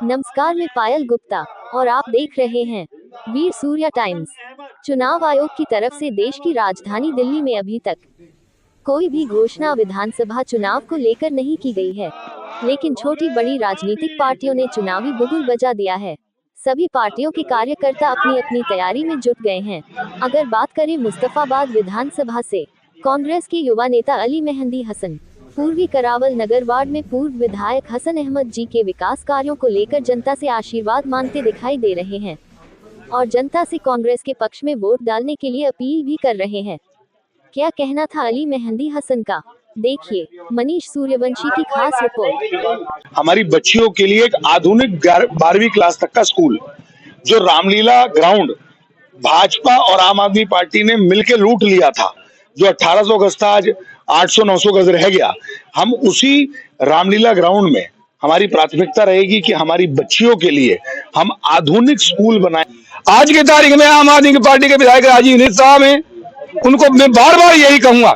नमस्कार, मैं पायल गुप्ता और आप देख रहे हैं वीर सूर्या टाइम्स। चुनाव आयोग की तरफ से देश की राजधानी दिल्ली में अभी तक कोई भी घोषणा विधानसभा चुनाव को लेकर नहीं की गई है, लेकिन छोटी बड़ी राजनीतिक पार्टियों ने चुनावी बुगुल बजा दिया है। सभी पार्टियों के कार्यकर्ता अपनी अपनी तैयारी में जुट गए हैं। अगर बात करें मुस्तफाबाद विधानसभा से, कांग्रेस के युवा नेता अली मेहंदी हसन पूर्वी करावल नगर वार्ड में पूर्व विधायक हसन अहमद जी के विकास कार्यों को लेकर जनता से आशीर्वाद मांगते दिखाई दे रहे हैं और जनता से कांग्रेस के पक्ष में वोट डालने के लिए अपील भी कर रहे हैं। क्या कहना था अली मेहंदी हसन का, देखिए मनीष सूर्यवंशी की खास रिपोर्ट। हमारी बच्चियों के लिए एक आधुनिक 12वीं क्लास तक का स्कूल जो रामलीला ग्राउंड भाजपा और आम आदमी पार्टी ने मिलकर लूट लिया था, जो 1800 गज था आज 800-900 गज रह गया। हम उसी रामलीला ग्राउंड में हमारी प्राथमिकता रहेगी कि हमारी बच्चियों के लिए हम आधुनिक स्कूल बनाएं। आज की तारीख में आम आदमी पार्टी के विधायक राजीव नित साहब हैं, उनको मैं बार बार यही कहूंगा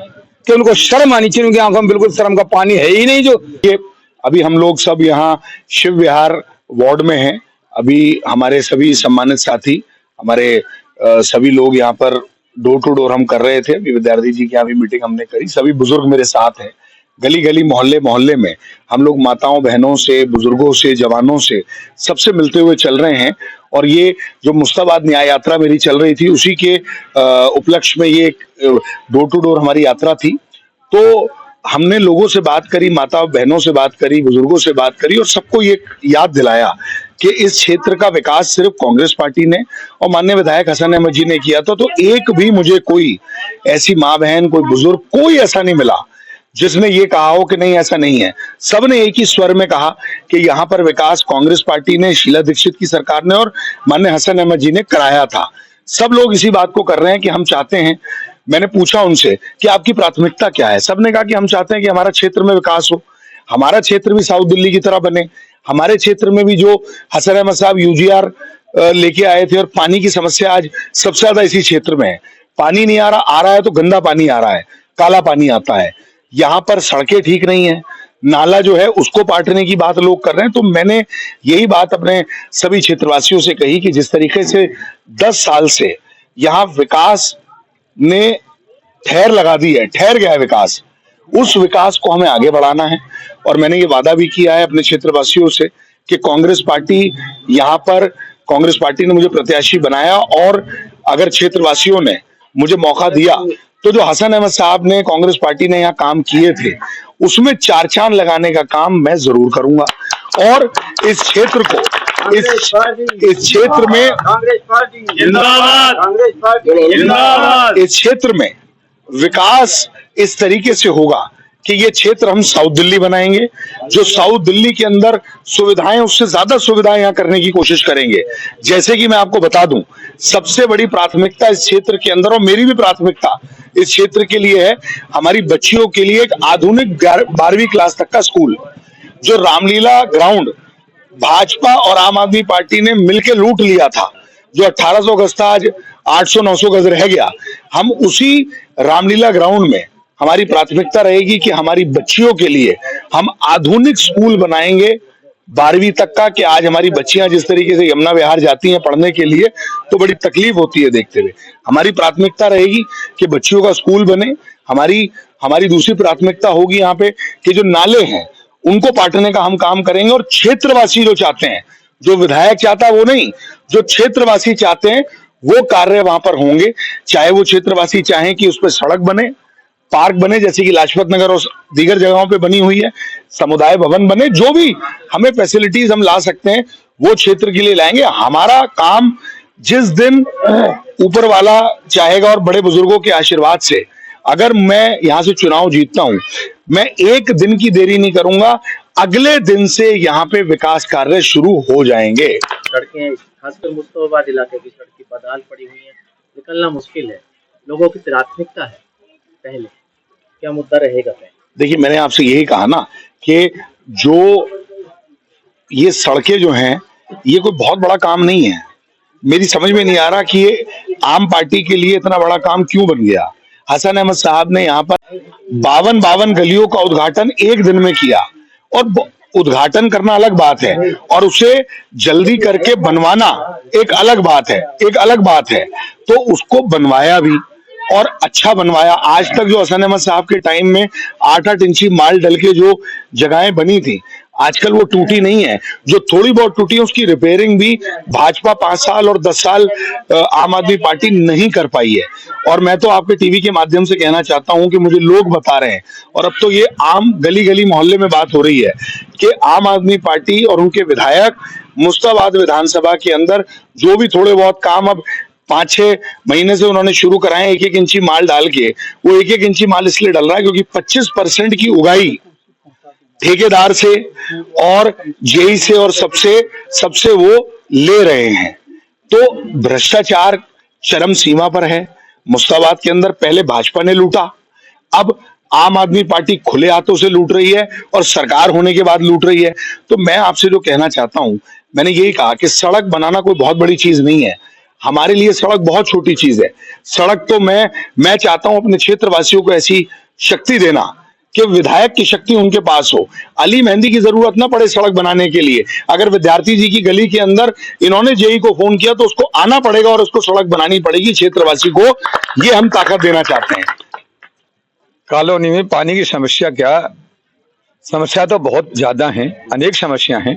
कि उनको शर्म आनी चाहिए। उनकी आंखों में बिल्कुल शर्म का पानी है ही नहीं। जो ये अभी हम लोग सब यहाँ शिव विहार वार्ड में हैं। अभी हमारे सभी सम्मानित साथी, हमारे सभी लोग यहाँ पर डोर टू डोर हम कर रहे थे। अभी विद्यार्थी जी की यहाँ भी मीटिंग हमने करी। सभी बुजुर्ग मेरे साथ हैं। गली गली मोहल्ले मोहल्ले में हम लोग माताओं बहनों से, बुजुर्गों से, जवानों से सबसे मिलते हुए चल रहे हैं। और ये जो मुस्तफाबाद न्याय यात्रा मेरी चल रही थी, उसी के उपलक्ष्य में ये डोर टू डोर हमारी यात्रा थी। तो हमने लोगों से बात करी, माता बहनों से बात करी, बुजुर्गों से बात करी और सबको ये याद दिलाया कि इस क्षेत्र का विकास सिर्फ कांग्रेस पार्टी ने और माननीय विधायक हसन अहमद जी ने किया था। तो एक भी मुझे कोई ऐसी माँ बहन, कोई बुजुर्ग, कोई ऐसा नहीं मिला जिसने ये कहा हो कि नहीं ऐसा नहीं है। सबने एक ही स्वर में कहा कि यहाँ पर विकास कांग्रेस पार्टी ने, शीला दीक्षित की सरकार ने और माननीय हसन अहमद जी ने कराया था। सब लोग इसी बात को कर रहे हैं कि हम चाहते हैं। मैंने पूछा उनसे कि आपकी प्राथमिकता क्या है। सबने कहा कि हम चाहते हैं कि हमारा क्षेत्र में विकास हो, हमारा क्षेत्र भी साउथ दिल्ली की तरह बने। हमारे क्षेत्र में भी जो हसन अहमद साहब यूजीआर लेके आए थे और पानी की समस्या आज सबसे ज्यादा इसी क्षेत्र में है। पानी नहीं आ रहा है तो गंदा पानी आ रहा है, काला पानी आता है। यहाँ पर सड़कें ठीक नहीं है, नाला जो है उसको पाटने की बात लोग कर रहे हैं। तो मैंने यही बात अपने सभी क्षेत्रवासियों से कही कि जिस तरीके से 10 साल से यहाँ विकास ने ठहर लगा दी है, ठहर गया है विकास, उस विकास को हमें आगे बढ़ाना है। और मैंने ये वादा भी किया है अपने क्षेत्रवासियों से कि कांग्रेस पार्टी यहाँ पर, कांग्रेस पार्टी ने मुझे प्रत्याशी बनाया और अगर क्षेत्रवासियों ने मुझे मौका दिया तो जो हसन अहमद साहब ने, कांग्रेस पार्टी ने यहाँ काम किए थे, उसमें 4 चांद लगाने का काम मैं जरूर करूंगा। और इस क्षेत्र को, इस क्षेत्र में इस क्षेत्र में विकास इस तरीके से होगा कि ये क्षेत्र हम साउथ दिल्ली बनाएंगे। जो साउथ दिल्ली के अंदर सुविधाएं, उससे ज्यादा सुविधाएं यहाँ करने की कोशिश करेंगे। जैसे कि मैं आपको बता दूं, सबसे बड़ी प्राथमिकता इस क्षेत्र के अंदर, और मेरी भी प्राथमिकता इस क्षेत्र के लिए है, हमारी बच्चियों के लिए एक आधुनिक 12वीं क्लास तक का स्कूल जो रामलीला ग्राउंड भाजपा और आम आदमी पार्टी ने मिलकर लूट लिया था, जो 1800 गज था आज 800-900 गज रह गया। हम उसी रामलीला ग्राउंड में हमारी प्राथमिकता रहेगी कि हमारी बच्चियों के लिए हम आधुनिक स्कूल बनाएंगे 12वीं तक का। कि आज हमारी बच्चियां जिस तरीके से यमुना विहार जाती हैं पढ़ने के लिए तो बड़ी तकलीफ होती है देखते हुए। हमारी प्राथमिकता रहेगी कि बच्चियों का स्कूल बने। हमारी दूसरी प्राथमिकता होगी यहाँ पे कि जो नाले हैं उनको पाटने का हम काम करेंगे। और क्षेत्रवासी जो चाहते हैं, जो विधायक चाहता है वो नहीं, जो क्षेत्रवासी चाहते हैं वो कार्य वहां पर होंगे। चाहे वो क्षेत्रवासी चाहें कि उस पर सड़क बने, पार्क बने जैसे कि लाजपत नगर और दीगर जगहों पे बनी हुई है, समुदाय भवन बने, जो भी हमें फैसिलिटीज हम ला सकते हैं वो क्षेत्र के लिए लाएंगे। हमारा काम जिस दिन ऊपर वाला चाहेगा और बड़े बुजुर्गों के आशीर्वाद से अगर मैं यहाँ से चुनाव जीतता हूं, मैं एक दिन की देरी नहीं करूंगा, अगले दिन से यहाँ पे विकास कार्य शुरू हो जाएंगे। सड़कें, खासकर मुस्तफाबाद इलाके की सड़कें बदहाल पड़ी हुई है, निकलना मुश्किल है। लोगों की प्राथमिकता है पहले, क्या मुद्दा रहेगा? देखिए, मैंने आपसे यही कहा ना कि जो ये सड़कें जो हैं ये कोई बहुत बड़ा काम नहीं है। मेरी समझ में नहीं आ रहा कि ये आम पार्टी के लिए इतना बड़ा काम क्यों बन गया। हसन अहमद साहब ने यहाँ पर 52 गलियों का उद्घाटन एक दिन में किया और उद्घाटन करना अलग बात है और उसे जल्दी करके बनवाना एक अलग बात है, एक अलग बात है। तो उसको बनवाया भी और अच्छा बनवाया। आज तक जो हसन अहमद साहब के टाइम में 8-8 इंची माल डल के जो जगहें बनी थी, आजकल वो टूटी नहीं है। जो थोड़ी बहुत टूटी है उसकी रिपेयरिंग भी भाजपा 5 साल और 10 साल आम आदमी पार्टी नहीं कर पाई है। और मैं तो आपके टीवी के माध्यम से कहना चाहता हूं कि मुझे लोग बता रहे हैं और अब तो ये आम गली गली मोहल्ले में बात हो रही है कि आम आदमी पार्टी और उनके विधायक मुस्ताबाद विधानसभा के अंदर जो भी थोड़े बहुत काम अब 5-6 महीने से उन्होंने शुरू कराए, 1-1 इंची माल डाल के, वो 1-1 इंची माल इसलिए डल रहा है क्योंकि 25% की उगाई ठेकेदार से और जेई से और सबसे वो ले रहे हैं। तो भ्रष्टाचार चरम सीमा पर है मुस्ताबाद के अंदर। पहले भाजपा ने लूटा, अब आम आदमी पार्टी खुले हाथों से लूट रही है और सरकार होने के बाद लूट रही है। तो मैं आपसे जो कहना चाहता हूं, मैंने यही कहा कि सड़क बनाना कोई बहुत बड़ी चीज नहीं है, हमारे लिए सड़क बहुत छोटी चीज है। सड़क तो मैं चाहता हूं अपने क्षेत्रवासियों को ऐसी शक्ति देना कि विधायक की शक्ति उनके पास हो, अली मेहंदी की जरूरत ना पड़े सड़क बनाने के लिए। अगर विद्यार्थी जी की गली के अंदर इन्होंने जेई को फोन किया तो उसको आना पड़ेगा और उसको सड़क बनानी पड़ेगी क्षेत्रवासी को। ये हम ताकत देना चाहते हैं। कॉलोनी में पानी की समस्या क्या, समस्या तो बहुत ज्यादा है, अनेक समस्या हैं।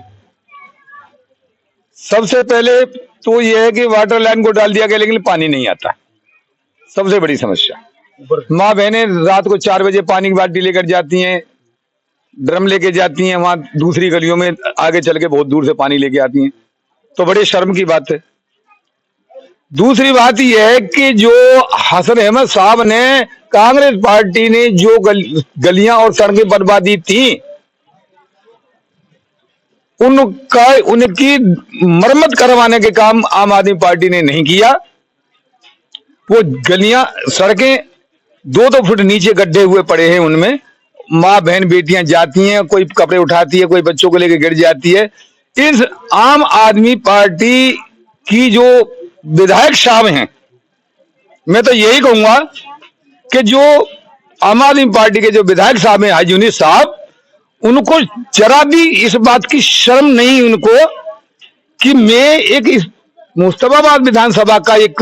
सबसे पहले तो यह है कि वाटर लाइन को डाल दिया गया लेकिन पानी नहीं आता, सबसे बड़ी समस्या। माँ बहनें रात को 4 बजे पानी की बाल्टी लेकर जाती हैं, ड्रम लेके जाती हैं, वहां दूसरी गलियों में आगे चल के बहुत दूर से पानी लेके आती हैं, तो बड़े शर्म की बात है। दूसरी बात यह है कि जो हसन अहमद साहब ने, कांग्रेस पार्टी ने जो गलियां और सड़कें बर्बादी थी, उनकी मरम्मत करवाने के काम आम आदमी पार्टी ने नहीं किया। वो गलियां, सड़कें 2-2 फुट नीचे गड्ढे हुए पड़े हैं, उनमें माँ बहन बेटियां जाती हैं, कोई कपड़े उठाती है, कोई बच्चों को लेकर गिर जाती है। इस आम आदमी पार्टी की जो विधायक साहब हैं, मैं तो यही कहूंगा कि जो आम आदमी पार्टी के जो विधायक साहब हैं हाजी यूनिस साहब, उनको जरा भी इस बात की शर्म नहीं उनको कि मैं एक मुस्तफाबाद विधानसभा का एक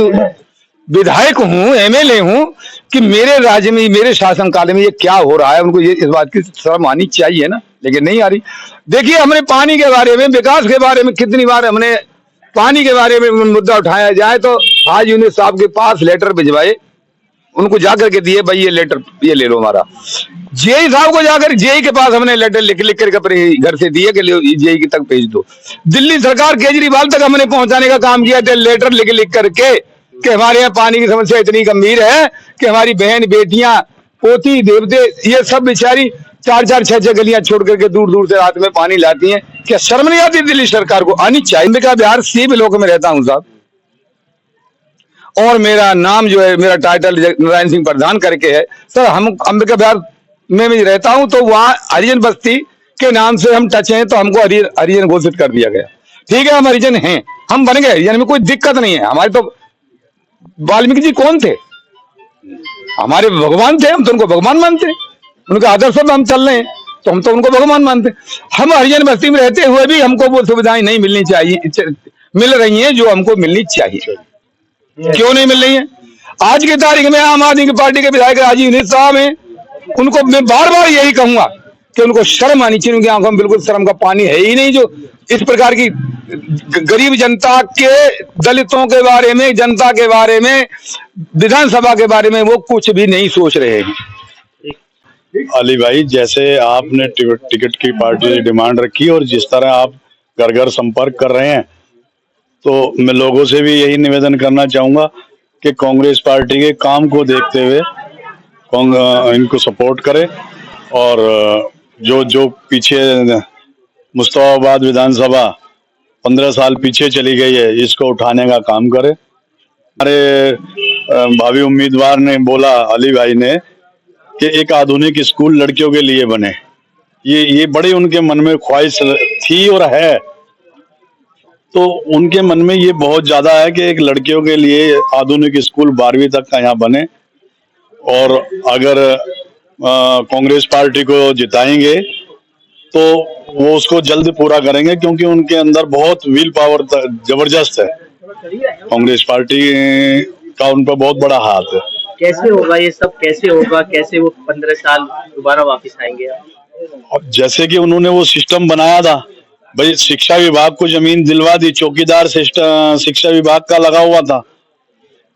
विधायक हूं, एमएलए हूं, कि मेरे राज्य में, मेरे शासनकाल में ये क्या हो रहा है। उनको ये इस बात की शर्म आनी चाहिए ना, लेकिन नहीं आ रही। देखिए, हमने पानी के बारे में, विकास के बारे में कितनी बार हमने पानी के बारे में मुद्दा उठाया जाए तो हाजी यूनिस साहब के पास लेटर भिजवाए, उनको जाकर के दिए, भाई ये लेटर ये ले लो हमारा। जेई साहब को जाकर जेई के पास हमने लेटर लिख करके अपने घर से दिए कि जेई की तक भेज दो। दिल्ली सरकार केजरीवाल तक हमने पहुंचाने का काम किया था, लेटर लिख करके कि हमारे यहाँ पानी की समस्या इतनी गंभीर है कि हमारी बहन बेटियां, पोती देवते, ये सब बेचारी 4-4, 6-6 गलियां छोड़ करके दूर दूर से रात में पानी लाती हैं। क्या शर्म नहीं आती दिल्ली सरकार को? आनी चाहिए। अंबिका बिहार सी ब्लॉक में रहता हूं साहब, और मेरा नाम जो है, मेरा टाइटल नारायण सिंह प्रधान करके है सर। हम अंबिका बिहार में भी रहता हूं, तो वहां हरिजन बस्ती के नाम से हम टच हैं, तो हमको हरिजन घोषित कर दिया गया। ठीक है, हम हरिजन हैं, हम बन गए हरिजन में, कोई दिक्कत नहीं है। हमारे तो वाल्मीकि जी कौन थे? हमारे भगवान थे, हम तो उनको भगवान मानते हैं, उनके आदर्शों में हम चल रहे हैं, तो हम तो उनको भगवान मानते हैं। हम हरिजन बस्ती में रहते हुए भी हमको वो सुविधाएं नहीं मिलनी चाहिए, मिल रही हैं जो हमको मिलनी चाहिए। क्यों नहीं मिल रही है? आज की तारीख में आम आदमी पार्टी के विधायक हाजी यूनिस साहब हैं, उनको मैं बार बार यही कहूंगा कि उनको शर्म आनी चाहिए। उनकी आंखों में बिल्कुल शर्म का पानी है ही नहीं, जो इस प्रकार की गरीब जनता के, दलितों के बारे में, जनता के बारे में, विधानसभा के बारे में वो कुछ भी नहीं सोच रहे हैं। अली भाई, जैसे आपने टिकट की पार्टी से डिमांड रखी और जिस तरह आप घर घर संपर्क कर रहे हैं, तो मैं लोगों से भी यही निवेदन करना चाहूंगा कि कांग्रेस पार्टी के काम को देखते हुए इनको सपोर्ट करें और जो पीछे मुस्तफाबाद विधानसभा 15 साल पीछे चली गई है, इसको उठाने का काम करें। हमारे भावी उम्मीदवार ने बोला, अली भाई ने, कि एक आधुनिक स्कूल लड़कियों के लिए बने। ये बड़ी उनके मन में ख्वाहिश थी और है, तो उनके मन में ये बहुत ज्यादा है कि एक लड़कियों के लिए आधुनिक स्कूल 12वीं तक का यहाँ बने। और अगर कांग्रेस पार्टी को जिताएंगे तो वो उसको जल्द पूरा करेंगे, क्योंकि उनके अंदर बहुत विल पावर जबरदस्त है। कांग्रेस पार्टी का उन पर बहुत बड़ा हाथ है। कैसे होगा ये सब, कैसे होगा, कैसे वो 15 साल दोबारा वापस आएंगे? अब जैसे कि उन्होंने वो सिस्टम बनाया था भाई, शिक्षा विभाग को जमीन दिलवा दी, चौकीदार सिस्टम शिक्षा विभाग का लगा हुआ था।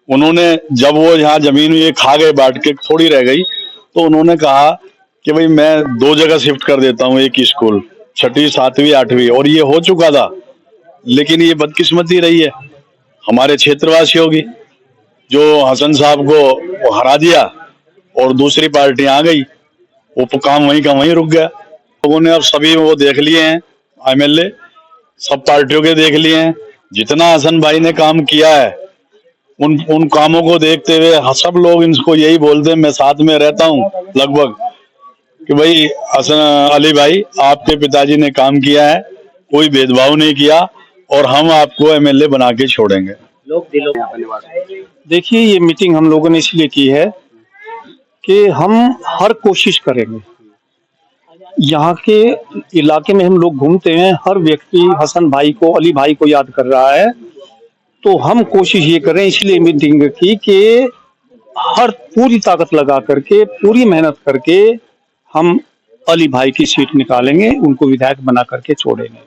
उन्होंने जब वो यहाँ जमीन ये खा गए, बांट के थोड़ी रह गई, तो उन्होंने कहा कि भाई मैं 2 जगह शिफ्ट कर देता हूँ एक स्कूल, 6वीं 7वीं 8वीं, और ये हो चुका था। लेकिन ये बदकिस्मती रही है हमारे क्षेत्रवासियों की, जो हसन साहब को हरा दिया और दूसरी पार्टी आ गई, वो काम वहीं का वहीं रुक गया। लोगों ने अब सभी वो देख लिए हैं, एमएलए सब पार्टियों के देख लिए हैं। जितना हसन भाई ने काम किया है, उन कामों को देखते हुए सब लोग इनको यही बोलते हैं, मैं साथ में रहता हूँ लगभग, कि भाई हसन अली भाई आपके पिताजी ने काम किया है, कोई भेदभाव नहीं किया, और हम आपको एमएलए बना के छोड़ेंगे। लोग दिलों में अपने वास। देखिए, ये मीटिंग हम लोगों ने इसलिए की है कि हम हर कोशिश करेंगे, यहाँ के इलाके में हम लोग घूमते हैं, हर व्यक्ति हसन भाई को, अली भाई को याद कर रहा है, तो हम कोशिश ये कर रहे हैं, इसलिए मीटिंग की कि हर पूरी ताकत लगा करके, पूरी मेहनत करके हम अली भाई की सीट निकालेंगे, उनको विधायक बना करके छोड़ेंगे।